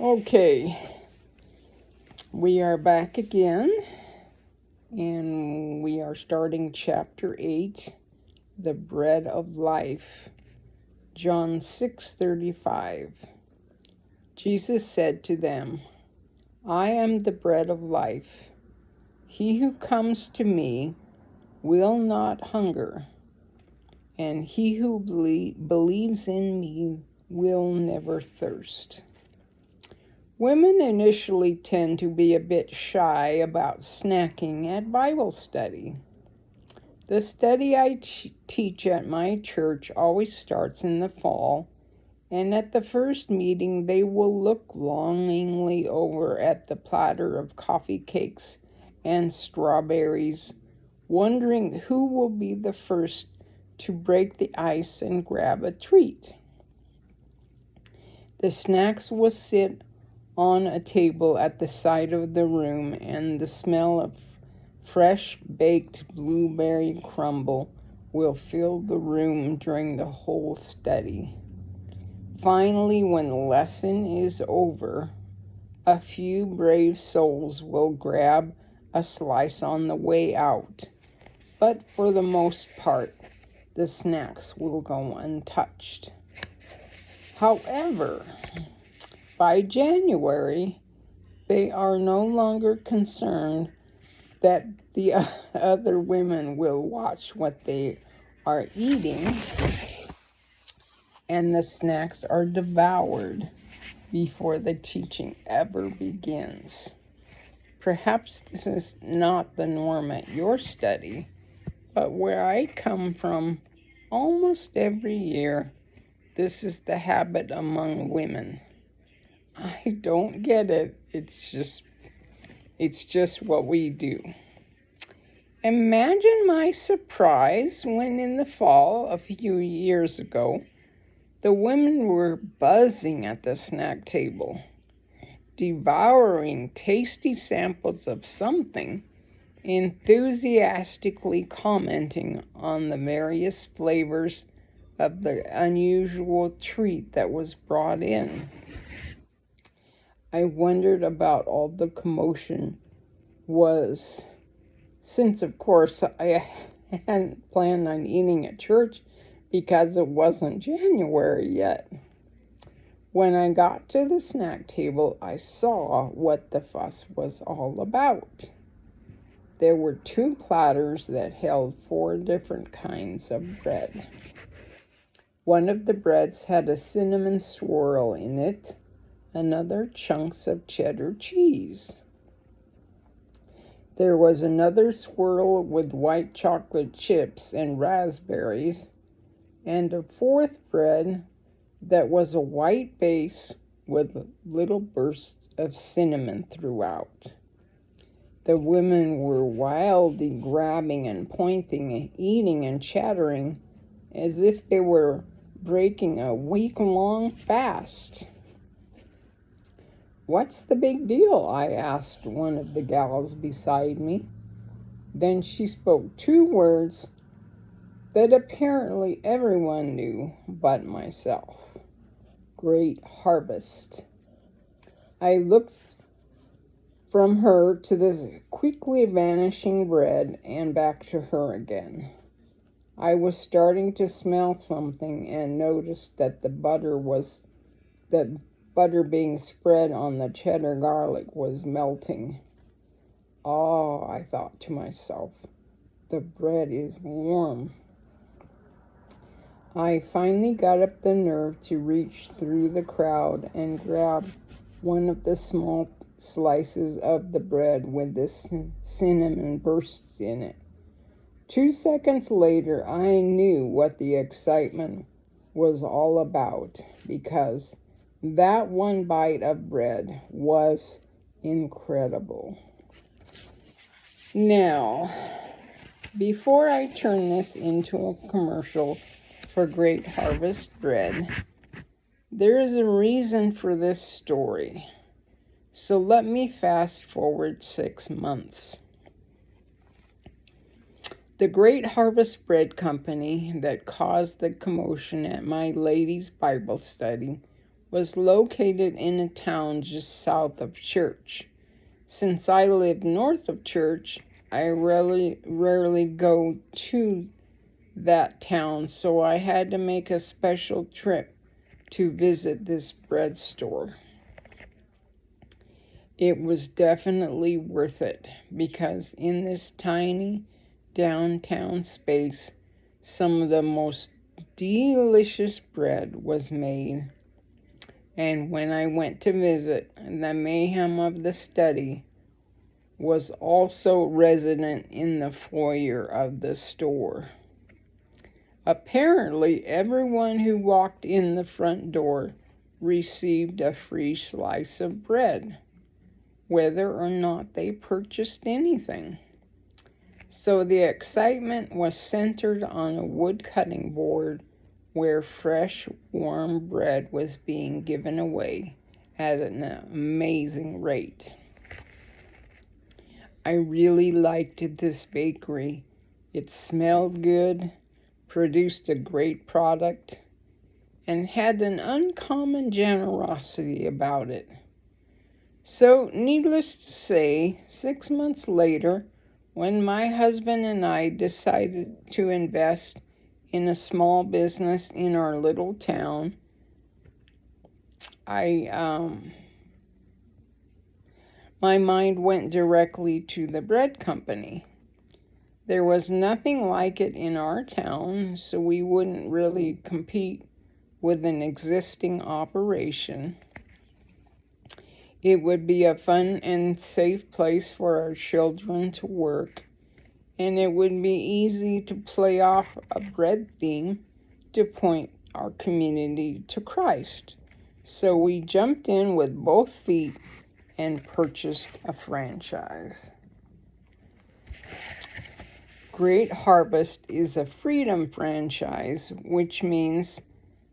Okay, we are back again, and we are starting chapter 8, the bread of life. John 6:35. Jesus said to them, I am the bread of life. He who comes to me will not hunger, and he who believes in me will never thirst. Women initially tend to be a bit shy about snacking at Bible study. The study I teach at my church always starts in the fall, and at the first meeting they will look longingly over at the platter of coffee cakes and strawberries, wondering who will be the first to break the ice and grab a treat. The snacks will sit on a table at the side of the room, and the smell of fresh baked blueberry crumble will fill the room during the whole study. Finally, when the lesson is over, a few brave souls will grab a slice on the way out, but for the most part, the snacks will go untouched. However, by January, they are no longer concerned that the other women will watch what they are eating, and the snacks are devoured before the teaching ever begins. Perhaps this is not the norm at your study, but where I come from, almost every year, this is the habit among women. I don't get it. It's just what we do. Imagine my surprise when in the fall, a few years ago, the women were buzzing at the snack table, devouring tasty samples of something, enthusiastically commenting on the various flavors of the unusual treat that was brought in. I wondered about all the commotion was, since of course I hadn't planned on eating at church because it wasn't January yet. When I got to the snack table, I saw what the fuss was all about. There were 2 platters that held 4 different kinds of bread. One of the breads had a cinnamon swirl in it, another chunks of cheddar cheese. There was another swirl with white chocolate chips and raspberries, and a 4th bread that was a white base with little bursts of cinnamon throughout. The women were wildly grabbing and pointing and eating and chattering as if they were breaking a week-long fast. What's the big deal? I asked one of the gals beside me. Then she spoke 2 words that apparently everyone knew but myself. Great harvest. I looked from her to the quickly vanishing bread and back to her again. I was starting to smell something and noticed that the butter being spread on the cheddar garlic was melting. Oh, I thought to myself, the bread is warm. I finally got up the nerve to reach through the crowd and grab one of the small slices of the bread with the cinnamon bursts in it. 2 seconds later, I knew what the excitement was all about, because that one bite of bread was incredible. Now, before I turn this into a commercial for Great Harvest Bread, there is a reason for this story. So let me fast forward 6 months. The Great Harvest Bread Company that caused the commotion at my ladies' Bible study was located in a town just south of church. Since I live north of church, I rarely go to that town, so I had to make a special trip to visit this bread store. It was definitely worth it because in this tiny downtown space, some of the most delicious bread was made. And when I went to visit, the mayhem of the study was also resident in the foyer of the store. Apparently, everyone who walked in the front door received a free slice of bread, whether or not they purchased anything. So the excitement was centered on a wood cutting board where fresh, warm bread was being given away at an amazing rate. I really liked this bakery. It smelled good, produced a great product, and had an uncommon generosity about it. So, needless to say, 6 months later, when my husband and I decided to invest in a small business in our little town, my mind went directly to the bread company. There was nothing like it in our town, so we wouldn't really compete with an existing operation. It would be a fun and safe place for our children to work, and it would be easy to play off a bread theme to point our community to Christ. So we jumped in with both feet and purchased a franchise. Great Harvest is a freedom franchise, which means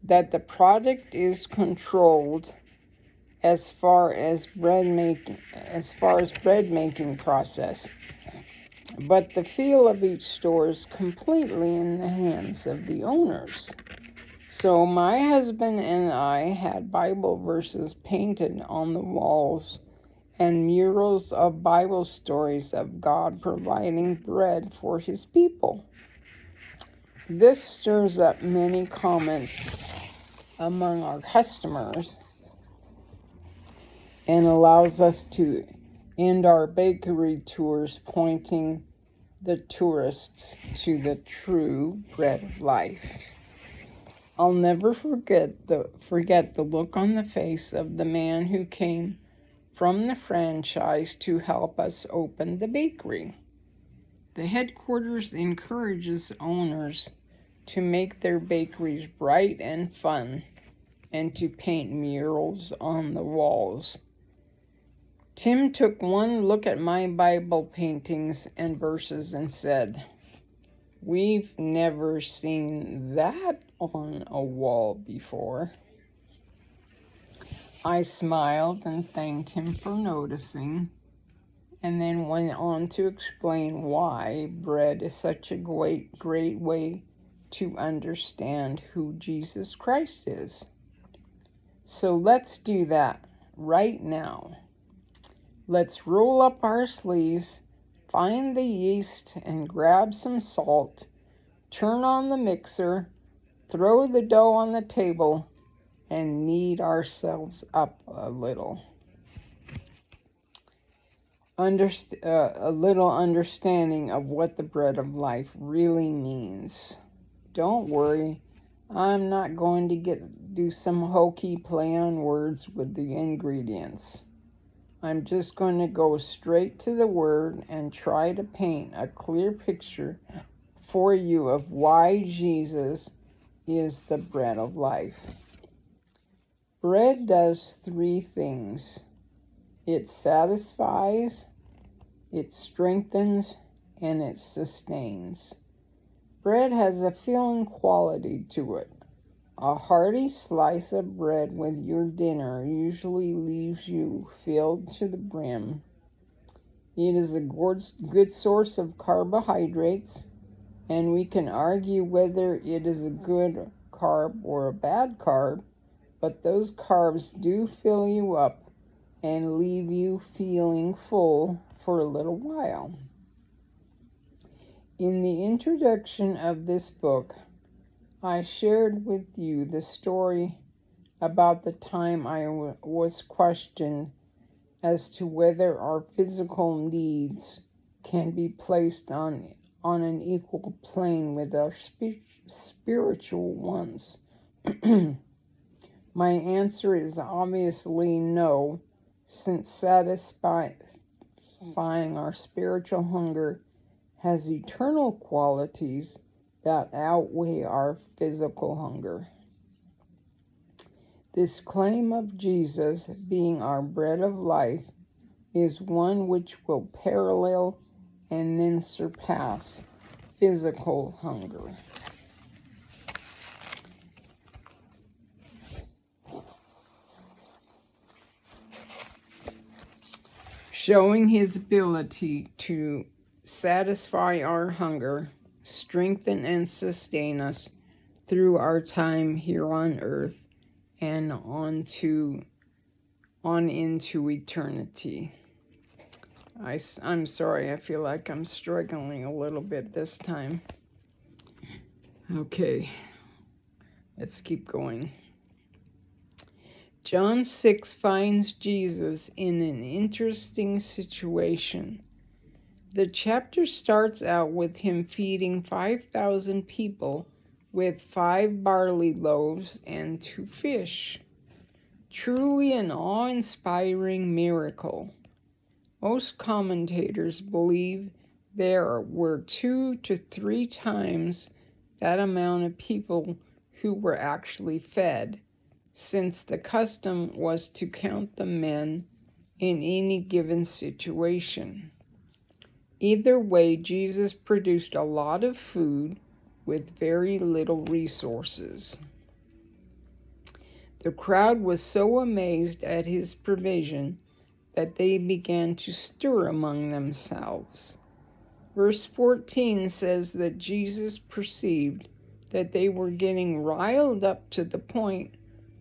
that the product is controlled as far as bread making process, but the feel of each store is completely in the hands of the owners. So my husband and I had Bible verses painted on the walls and murals of Bible stories of God providing bread for his people. This stirs up many comments among our customers and allows us to end our bakery tours pointing the tourists to the true bread of life. I'll never forget the look on the face of the man who came from the franchise to help us open the bakery. The headquarters encourages owners to make their bakeries bright and fun and to paint murals on the walls. Tim took one look at my Bible paintings and verses and said, "We've never seen that on a wall before." I smiled and thanked him for noticing, and then went on to explain why bread is such a great way to understand who Jesus Christ is. So let's do that right now. Let's roll up our sleeves, find the yeast, and grab some salt, turn on the mixer, throw the dough on the table, and knead ourselves up a little. A little understanding of what the bread of life really means. Don't worry, I'm not going to do some hokey play on words with the ingredients. I'm just going to go straight to the word and try to paint a clear picture for you of why Jesus is the bread of life. Bread does 3 things. It satisfies, it strengthens, and it sustains. Bread has a filling quality to it. A hearty slice of bread with your dinner usually leaves you filled to the brim. It is a good source of carbohydrates, and we can argue whether it is a good carb or a bad carb, but those carbs do fill you up and leave you feeling full for a little while. In the introduction of this book, I shared with you the story about the time I was questioned as to whether our physical needs can be placed on an equal plane with our spiritual ones. My answer is obviously no, since satisfying our spiritual hunger has eternal qualities that outweigh our physical hunger. This claim of Jesus being our bread of life is one which will parallel and then surpass physical hunger. Showing his ability to satisfy our hunger, strengthen and sustain us through our time here on earth and on into eternity. I'm sorry, I feel like I'm struggling a little bit this time. Okay, let's keep going. John 6 finds Jesus in an interesting situation. The chapter starts out with him feeding 5,000 people with 5 barley loaves and 2 fish. Truly an awe-inspiring miracle. Most commentators believe there were 2 to 3 times that amount of people who were actually fed, since the custom was to count the men in any given situation. Either way, Jesus produced a lot of food with very little resources. The crowd was so amazed at his provision that they began to stir among themselves. Verse 14 says that Jesus perceived that they were getting riled up to the point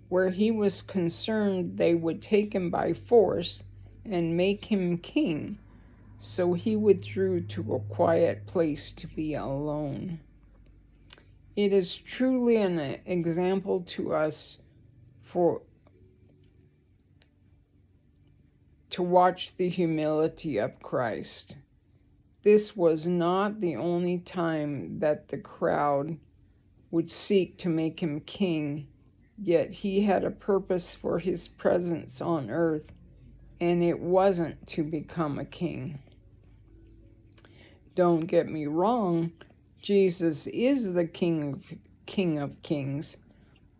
where he was concerned they would take him by force and make him king. So he withdrew to a quiet place to be alone. It is truly an example to us to watch the humility of Christ. This was not the only time that the crowd would seek to make him king, yet he had a purpose for his presence on earth, and it wasn't to become a king. Don't get me wrong, Jesus is the King of Kings,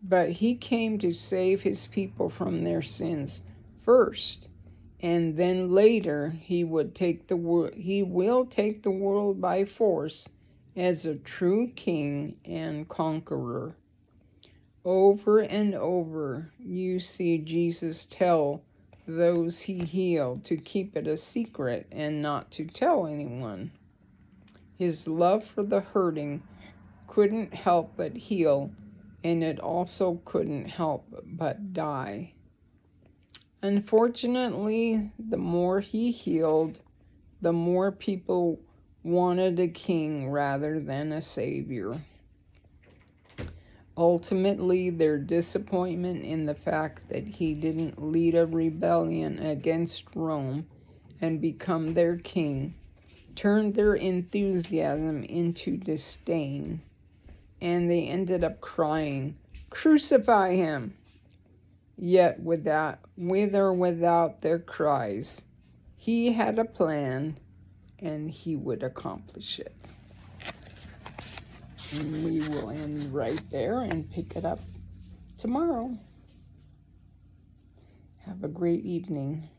but he came to save his people from their sins first, and then later he will take the world by force as a true king and conqueror. Over and over, you see Jesus tell those he healed to keep it a secret and not to tell anyone. His love for the hurting couldn't help but heal, and it also couldn't help but die. Unfortunately, the more he healed, the more people wanted a king rather than a savior. Ultimately, their disappointment in the fact that he didn't lead a rebellion against Rome and become their king turned their enthusiasm into disdain, and they ended up crying, "Crucify him!" Yet with or without their cries, he had a plan, and he would accomplish it. And we will end right there and pick it up tomorrow. Have a great evening.